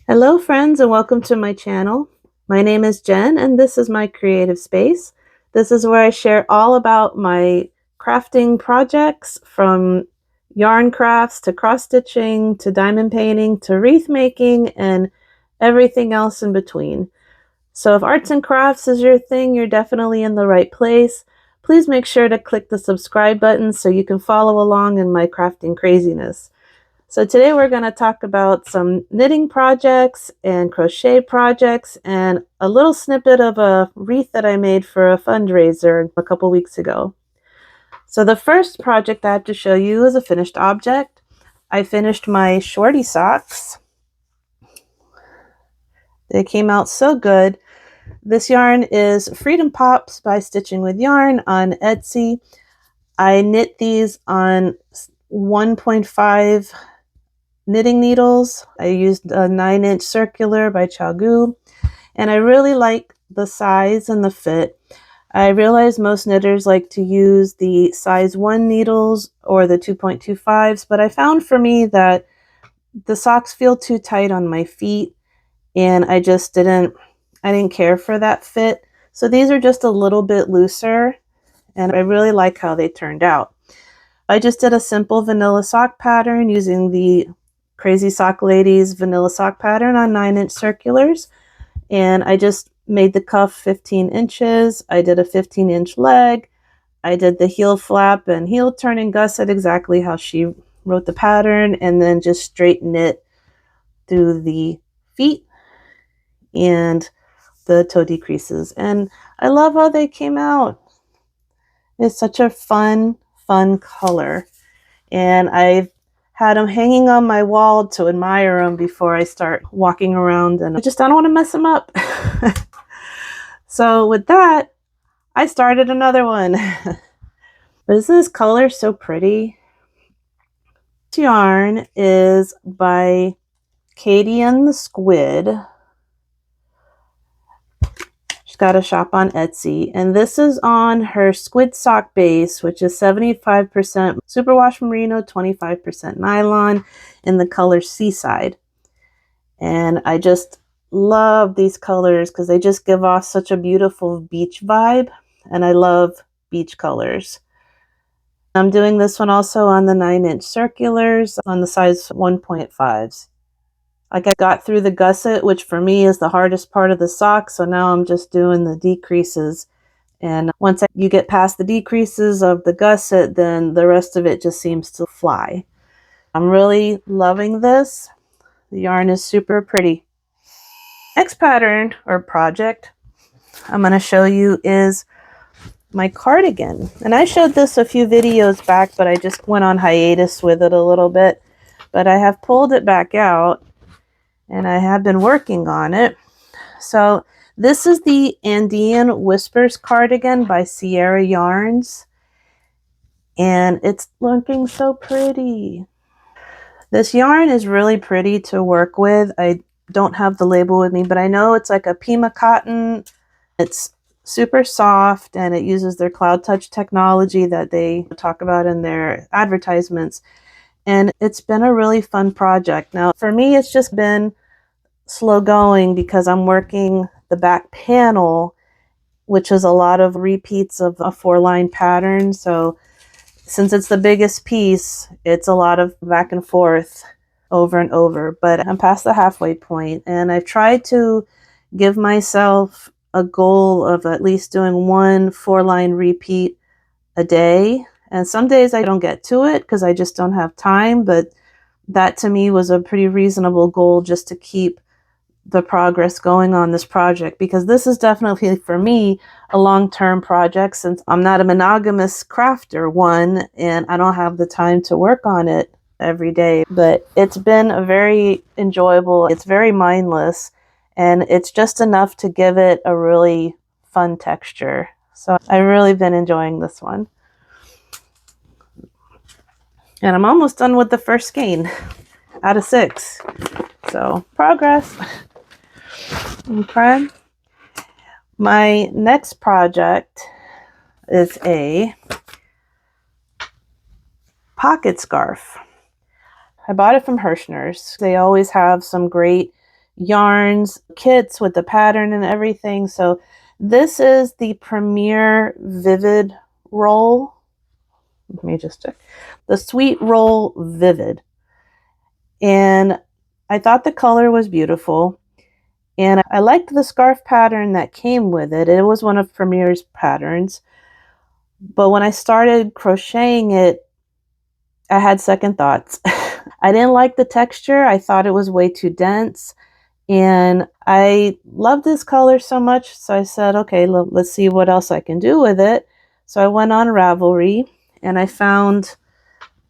Hello friends and welcome to my channel. My name is Jen and this is my creative space. This is where I share all about my crafting projects, from yarn crafts to cross stitching to diamond painting to wreath making and everything else in between. So if arts and crafts is your thing, you're definitely in the right place. Please make sure to click the subscribe button so you can follow along in my crafting craziness. So today we're going to talk about some knitting projects and crochet projects and a little snippet of a wreath that I made for a fundraiser a couple weeks ago. So the first project I have to show you is a finished object. I finished my Shorty socks. They came out so good. This yarn is Freedom Pops by Stitching with Yarn on Etsy. I knit these on 1.5 knitting needles. I used a 9-inch circular by Chalgu, and I really like the size and the fit. I realize most knitters like to use the size 1 needles or the 2.25s, but I found for me that the socks feel too tight on my feet, and I didn't care for that fit. So these are just a little bit looser, and I really like how they turned out. I just did a simple vanilla sock pattern using the Crazy Sock Ladies vanilla sock pattern on 9-inch circulars, and I just made the cuff 15 inches. I did a 15-inch leg. I did the heel flap and heel turn and gusset exactly how she wrote the pattern, and then just straight knit through the feet and the toe decreases. And I love how they came out. It's such a fun color, and I've had them hanging on my wall to admire them before I start walking around, and I don't want to mess them up. So with that, I started another one. But isn't this color so pretty? This yarn is by Cardigan the Squid. She's got a shop on Etsy, and this is on her squid sock base, which is 75% superwash merino, 25% nylon, in the color Seaside. And I just love these colors because they just give off such a beautiful beach vibe, and I love beach colors. I'm doing this one also on the 9-inch circulars on the size 1.5s. Like, I got through the gusset, which for me is the hardest part of the sock, so now I'm just doing the decreases. And once you get past the decreases of the gusset, then the rest of it just seems to fly. I'm really loving this. The yarn is super pretty. Next pattern or project I'm going to show you is my cardigan. And I showed this a few videos back, but I just went on hiatus with it a little bit. But I have pulled it back out, and I have been working on it. So this is the Andean Whispers cardigan by Sierra Yarns, and it's looking so pretty. This yarn is really pretty to work with. I don't have the label with me, but I know it's like a Pima cotton. It's super soft, and it uses their Cloud Touch technology that they talk about in their advertisements. And it's been a really fun project. Now, for me, it's just been slow going because I'm working the back panel, which is a lot of repeats of a 4-line pattern. So since it's the biggest piece, it's a lot of back and forth over and over. But I'm past the halfway point, and I've tried to give myself a goal of at least doing one 4-line repeat a day. And some days I don't get to it because I just don't have time, but that to me was a pretty reasonable goal, just to keep the progress going on this project, because this is definitely for me a long-term project, since I'm not a monogamous crafter, one, and I don't have the time to work on it every day. But it's been a very enjoyable, it's very mindless, and it's just enough to give it a really fun texture. So I've really been enjoying this one. And I'm almost done with the first skein out of 6. So progress. Okay. My next project is a pocket scarf. I bought it from Hirschner's. They always have some great yarns, kits with the pattern and everything. So this is the Premier Vivid roll. Let me just check. The Sweet Roll Vivid. And I thought the color was beautiful. And I liked the scarf pattern that came with it. It was one of Premier's patterns. But when I started crocheting it, I had second thoughts. I didn't like the texture. I thought it was way too dense. And I love this color so much. So I said, okay, let's see what else I can do with it. So I went on Ravelry and I found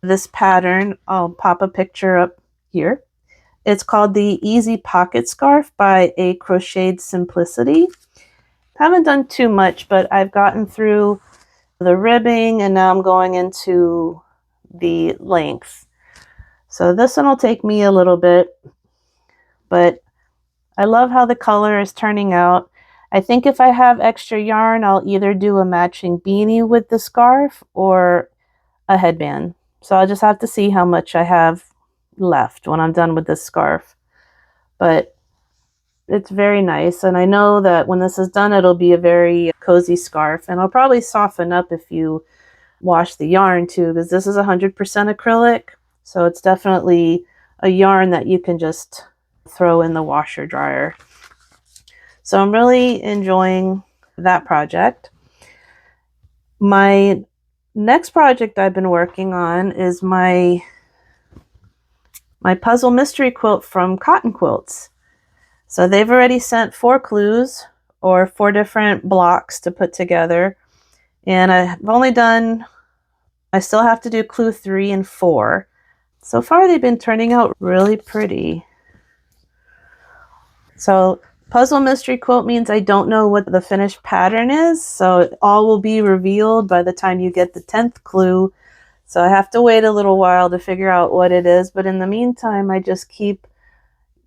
this pattern. I'll pop a picture up here. It's called the Easy Pocket Scarf by A Crocheted Simplicity. Haven't done too much, but I've gotten through the ribbing and now I'm going into the length. So this one will take me a little bit, but I love how the color is turning out. I think if I have extra yarn, I'll either do a matching beanie with the scarf or a headband. So I'll just have to see how much I have left when I'm done with this scarf. But it's very nice. And I know that when this is done, it'll be a very cozy scarf. And it'll probably soften up if you wash the yarn too, because this is 100% acrylic. So it's definitely a yarn that you can just throw in the washer dryer. So I'm really enjoying that project. My next project I've been working on is my puzzle mystery quilt from Cotton Quilts. So they've already sent 4 clues or 4 different blocks to put together. And I've only done, I still have to do clue 3 and 4. So far they've been turning out really pretty. So puzzle mystery quilt means I don't know what the finished pattern is. So it all will be revealed by the time you get the 10th clue. So I have to wait a little while to figure out what it is. But in the meantime, I just keep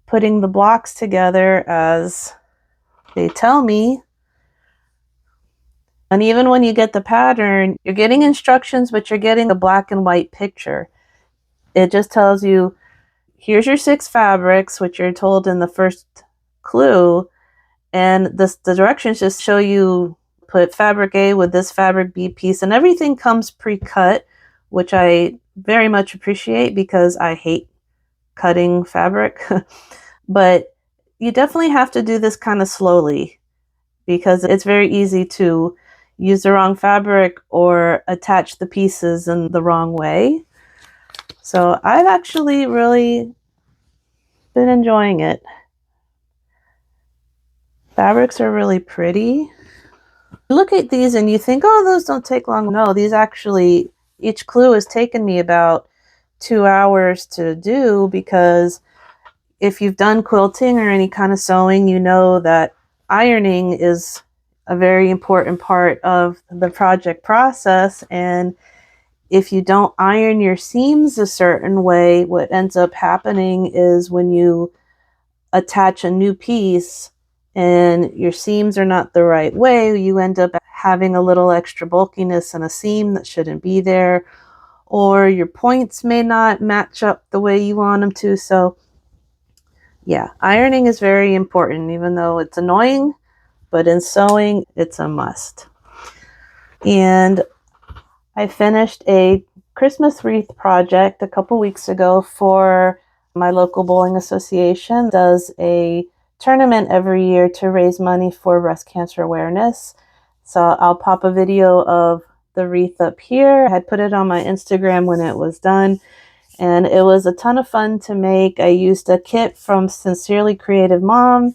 putting the blocks together as they tell me. And even when you get the pattern, you're getting instructions, but you're getting a black and white picture. It just tells you, here's your 6 fabrics, which you're told in the first clue. And the directions just show you put fabric A with this fabric B piece, and everything comes pre-cut, which I very much appreciate because I hate cutting fabric. But you definitely have to do this kind of slowly because it's very easy to use the wrong fabric or attach the pieces in the wrong way. So I've actually really been enjoying it. Fabrics are really pretty. Look at these and you think, oh, those don't take long. No, these actually, each clue has taken me about 2 hours to do, because if you've done quilting or any kind of sewing, you know that ironing is a very important part of the project process. And if you don't iron your seams a certain way, what ends up happening is when you attach a new piece and your seams are not the right way, you end up having a little extra bulkiness in a seam that shouldn't be there, or your points may not match up the way you want them to. So yeah, ironing is very important, even though it's annoying, but in sewing, it's a must. And I finished a Christmas wreath project a couple weeks ago for my local bowling association. It does a tournament every year to raise money for breast cancer awareness. So I'll pop a video of the wreath up here. I had put it on my Instagram when it was done, and it was a ton of fun to make. I used a kit from Sincerely Creative Mom.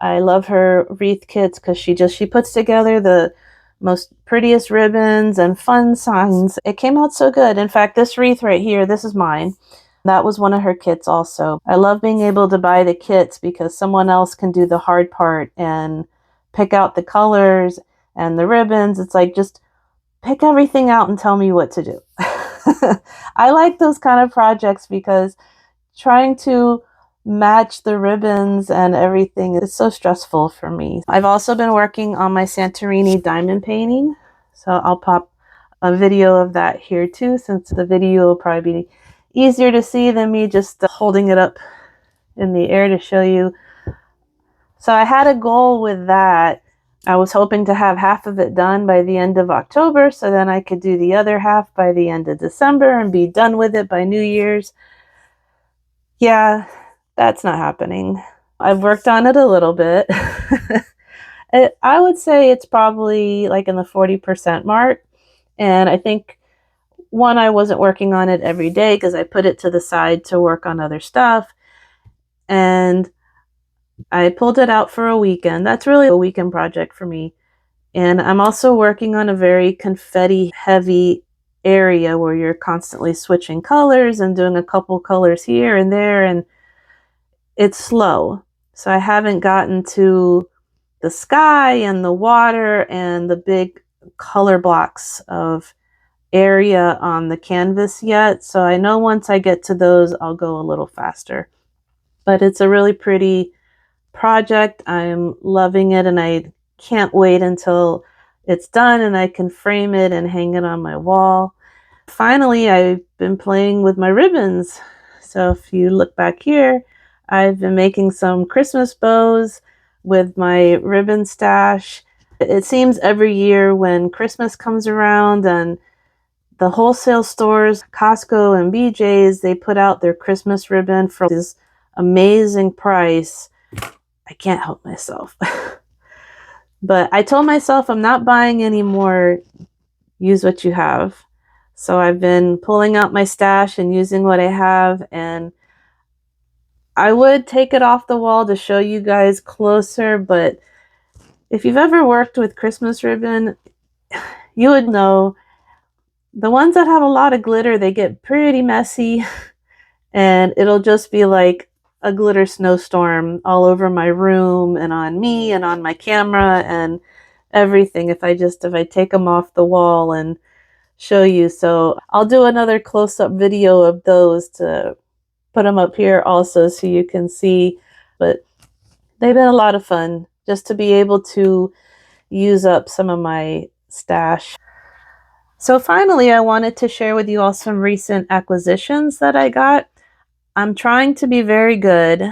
I love her wreath kits because she puts together the most prettiest ribbons and fun signs. It came out so good. In fact, this wreath right here, this is mine. That was one of her kits also. I love being able to buy the kits because someone else can do the hard part and pick out the colors and the ribbons. It's like, just pick everything out and tell me what to do. I like those kind of projects because trying to match the ribbons and everything is so stressful for me. I've also been working on my Santorini diamond painting, so I'll pop a video of that here too, since the video will probably be easier to see than me just holding it up in the air to show you So I had a goal with that. I was hoping to have half of it done by the end of October, so then I could do the other half by the end of December and be done with it by New Year's. Yeah, that's not happening. I've worked on it a little bit. I would say it's probably like in the 40% mark. And I think one, I wasn't working on it every day because I put it to the side to work on other stuff. And I pulled it out for a weekend. That's really a weekend project for me. And I'm also working on a very confetti heavy area where you're constantly switching colors and doing a couple colors here and there. And it's slow. So I haven't gotten to the sky and the water and the big color blocks of area on the canvas yet. So I know once I get to those, I'll go a little faster. But it's a really pretty project. I'm loving it and I can't wait until it's done and I can frame it and hang it on my wall. Finally, I've been playing with my ribbons. So if you look back here, I've been making some Christmas bows with my ribbon stash. It seems every year when Christmas comes around and the wholesale stores, Costco and BJ's, they put out their Christmas ribbon for this amazing price. I can't help myself. But I told myself I'm not buying any more. Use what you have. So I've been pulling out my stash and using what I have, and I would take it off the wall to show you guys closer, but if you've ever worked with Christmas ribbon, you would know the ones that have a lot of glitter, they get pretty messy and it'll just be like a glitter snowstorm all over my room and on me and on my camera and everything if I take them off the wall and show you. So I'll do another close-up video of those to put them up here also so you can see. But they've been a lot of fun just to be able to use up some of my stash. So finally, I wanted to share with you all some recent acquisitions that I got. I'm trying to be very good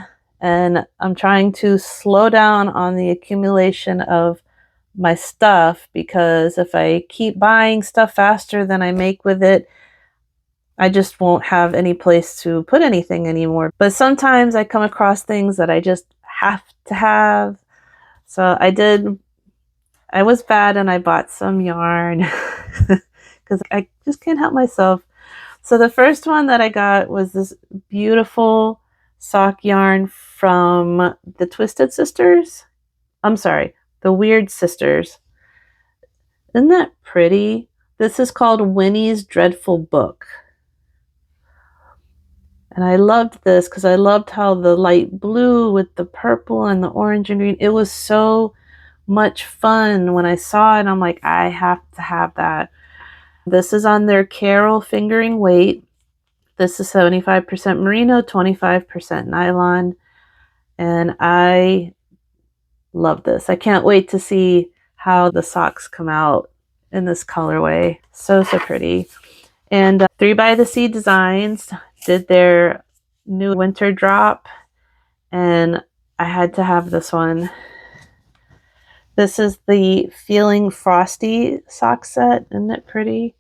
and I'm trying to slow down on the accumulation of my stuff because if I keep buying stuff faster than I make with it, I just won't have any place to put anything anymore. But sometimes I come across things that I just have to have. So I was bad and I bought some yarn because I just can't help myself. So the first one that I got was this beautiful sock yarn from the Twisted Sisters. I'm sorry, the Weird Sisters. Isn't that pretty? This is called Winnie's Dreadful Book. And I loved this because I loved how the light blue with the purple and the orange and green, it was so much fun when I saw it. I'm like, I have to have that. This is on their Carol fingering weight. This is 75% merino, 25% nylon. And I love this. I can't wait to see how the socks come out in this colorway. So, so pretty. And 3 by the Sea Designs did their new winter drop. And I had to have this one. This is the Feeling Frosty sock set. Isn't it pretty?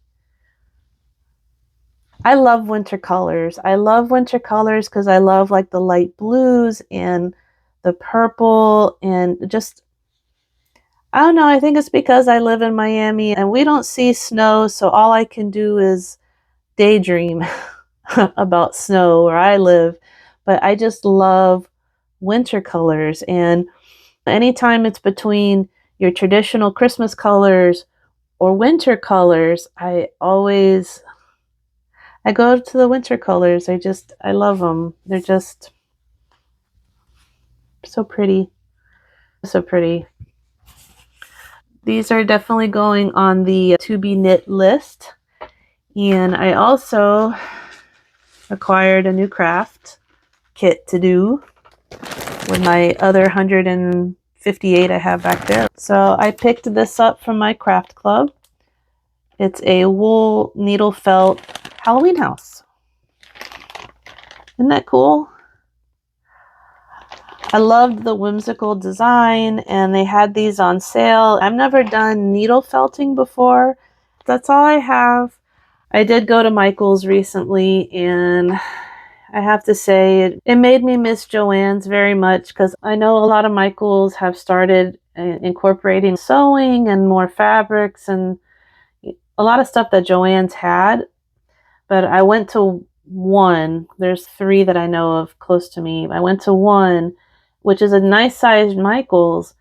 I love winter colors. I love winter colors because I love like the light blues and the purple and just, I don't know, I think it's because I live in Miami and we don't see snow, so all I can do is daydream about snow where I live. But I just love winter colors, and anytime it's between your traditional Christmas colors or winter colors, I go to the winter colors. I love them. They're just so pretty. So pretty. These are definitely going on the to be knit list. And I also acquired a new craft kit to do with my other 158 I have back there. So I picked this up from my craft club. It's a wool needle felt Halloween house. Isn't that cool? I loved the whimsical design, and they had these on sale. I've never done needle felting before. That's all I have. I did go to Michael's recently, and I have to say it made me miss Joann's very much, because I know a lot of Michael's have started incorporating sewing and more fabrics and a lot of stuff that Joann's had. But I went to one. There's three that I know of close to me. I went to one, which is a nice sized Michael's,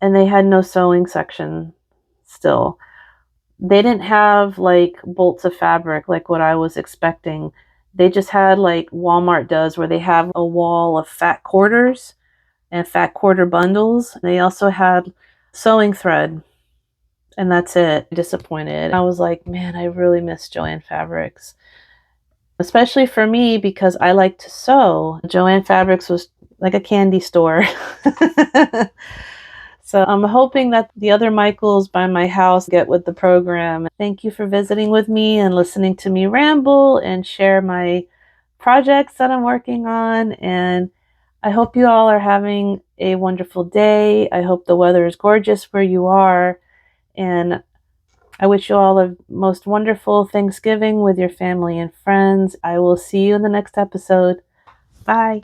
and they had no sewing section still. They didn't have like bolts of fabric like what I was expecting. They just had like Walmart does, where they have a wall of fat quarters and fat quarter bundles. They also had sewing thread, and that's it. Disappointed. I was like, man, I really miss Joann Fabrics, especially for me because I like to sew. Joann Fabrics was like a candy store. So I'm hoping that the other Michaels by my house get with the program. Thank you for visiting with me and listening to me ramble and share my projects that I'm working on. And I hope you all are having a wonderful day. I hope the weather is gorgeous where you are. And I wish you all a most wonderful Thanksgiving with your family and friends. I will see you in the next episode. Bye.